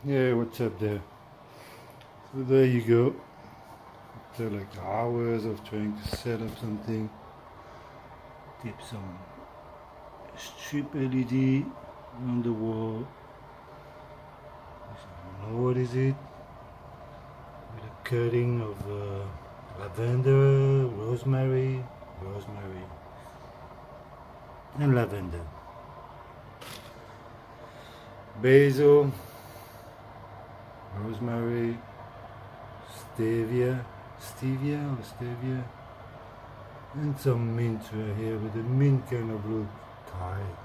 Yeah, what's up there? So there you go. After like hours of trying to set up something, tip some strip LED on the wall. I don't know what is it. With a cutting of lavender, rosemary, and lavender. Basil, rosemary, stevia, and some mint right here, but the mint kind of look tight.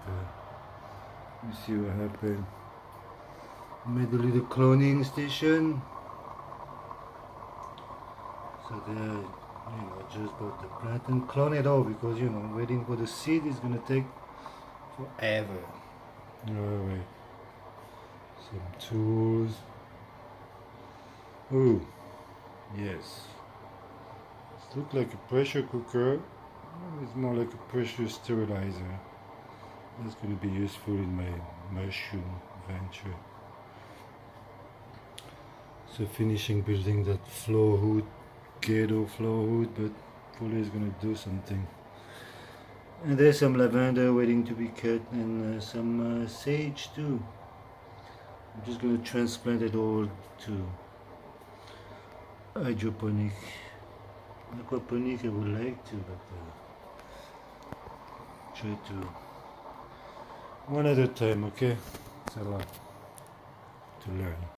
But, you see what happened. Made a little cloning station. So there, just got the plant and clone it all because waiting for the seed is gonna take forever. Alright. Some tools. Oh, yes. It looks like a pressure cooker. It's more like a pressure sterilizer. That's going to be useful in my mushroom venture. So finishing building that floor hood, ghetto floor hood, but Fully is going to do something. And there's some lavender waiting to be cut and some sage too. I'm just going to transplant it all to hydroponic. Aquaponic I would like to, but try to one at a time, okay? It's a lot to learn.